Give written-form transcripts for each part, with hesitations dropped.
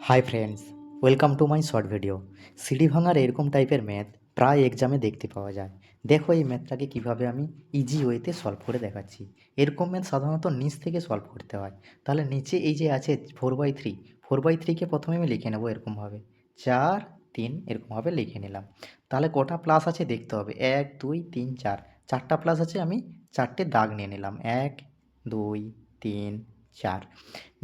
Hi friends, welcome to my short video. সিঁড়ি ভাঙার এরকম টাইপের ম্যাথ প্রায় এক্সামে দেখতে পাওয়া যায়। দেখো এই ম্যাথটাকে কীভাবে আমি ইজি ওয়েতে সলভ করে দেখাচ্ছি। এরকম ম্যাথ সাধারণত নিচ থেকে সলভ করতে হয়। তাহলে নিচে এই যে আছে 4/3, 4/3কে প্রথমে আমি লিখে নেবো এরকমভাবে 4, 3 এরকমভাবে লিখে নিলাম। তাহলে কটা প্লাস আছে দেখতে হবে, 1, 2, 3, 4, 4টা প্লাস আছে, আমি 4টে দাগ নিয়ে নিলাম, 1, 2, 3, 4।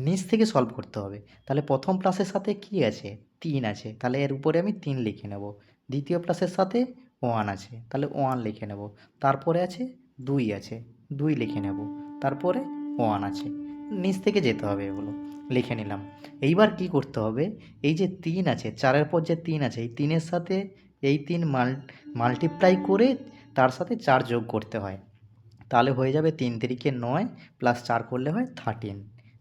নিচ থেকে সলভ করতে হবে। তাহলে প্রথম প্লাসের সাথে কি আছে, 3 আছে, তাহলে এর উপরে আমি 3 লিখে নেব। দ্বিতীয় প্লাসের সাথে 1 আছে, তাহলে 1 লিখে নেব। তারপরে আছে 2 আছে, 2 লিখে নেব। তারপরে 1 আছে, নিচ থেকে যেতে হবে, এগুলো লিখে নিলাম। এইবার কি করতে হবে, এই যে 3 আছে, 4-এর পর যে 3 আছে, এই 3-এর সাথে এই 3 মাল্টিপ্লাই করে তার সাথে 4 যোগ করতে হয়। তাহলে হয়ে যাবে 3 3-কে 9 প্লাস 4 করলে হয় 13।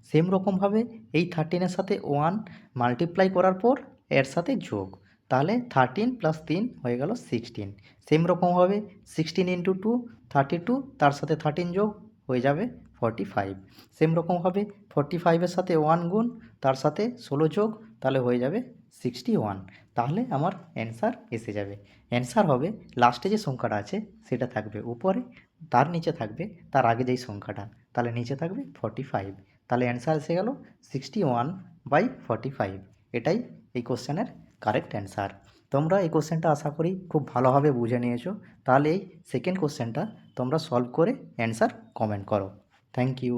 সেম রকমভাবে এই 13-এর সাথে 1 মাল্টিপ্লাই করার পর এর সাথে যোগ, তাহলে 13 প্লাস 3 হয়ে গেল 16। সেম রকমভাবে 16 ইন্টু 2 32, তার সাথে 13 যোগ হয়ে যাবে 45। সেম রকমভাবে 45-এর সাথে 1 গুণ, তার সাথে 16 যোগ, তাহলে হয়ে যাবে 61। তাহলে আমার অ্যান্সার এসে যাবে। অ্যান্সার হবে লাস্টে যে সংখ্যাটা আছে সেটা থাকবে উপরে, তার নিচে থাকবে তার আগে যেই সংখ্যাটা, তাহলে নিচে থাকবে 45। তাহলে অ্যান্সার এসে গেল 61/45। এটাই এই কোশ্চেনের কারেক্ট অ্যান্সার। তোমরা এই কোশ্চেনটা আশা করি খুব ভালোভাবে বুঝে নিয়েছো। তাহলে এই সেকেন্ড কোশ্চেনটা তোমরা সলভ করে অ্যান্সার কমেন্ট করো। Thank you.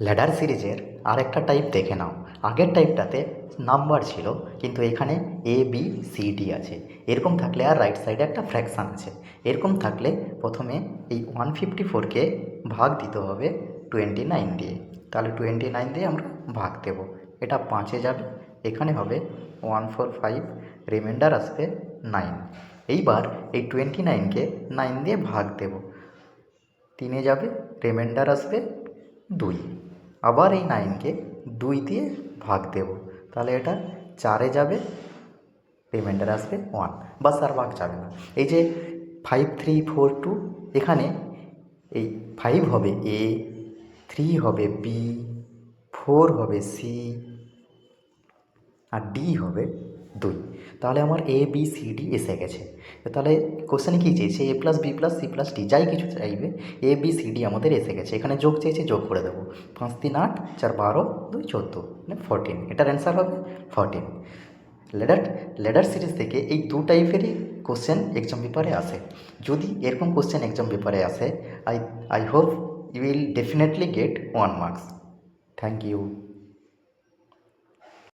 ল্যাডার সিরিজের আরেকটা টাইপ দেখে নাও। আগের টাইপটাতে নাম্বার ছিল, কিন্তু এখানে ABCD আছে। এরকম থাকলে আর রাইট সাইডে একটা ফ্র্যাকশান আছে। এরকম থাকলে প্রথমে এই 154কে ভাগ দিতে হবে 29 দিয়ে। তাহলে 29 দিয়ে আমরা ভাগ দেব, এটা 5-এ যাবে, এখানে হবে 145, রিমাইন্ডার আসবে 9। এইবার এই 29কে 9 দিয়ে ভাগ দেব, 3-এ যাবে, রিমাইন্ডার আসবে 2। আবার এই 9কে 2 দিয়ে ভাগ দেব, তাহলে এটা 4-এ যাবে, রিমাইন্ডার আসবে 1। বাস আর ভাগ যাবে না। এই যে 5 3 4 2, এখানে এই 5 হবে A, 3 হবে B, 4 হবে C, আর D হবে 2। তাহলে আমার ABCD এসে গেছে। তাহলে কোশ্চেনে কী চেয়েছে, A+B+C+D, যাই কিছু চাইবে, ABCD আমাদের এসে গেছে। এখানে যোগ চেয়েছে, যোগ করে দেবো। 5 3 8, 4 12, 2 14, মানে 14। এটার অ্যান্সার হবে 14। ল্যাডার সিরিজ থেকে এই দু টাইপেরই কোশ্চেন এক্সাম পেপারে আসে। যদি এরকম কোশ্চেন এক্সাম পেপারে আসে, I hope you will definitely get 1 marks. Thank you.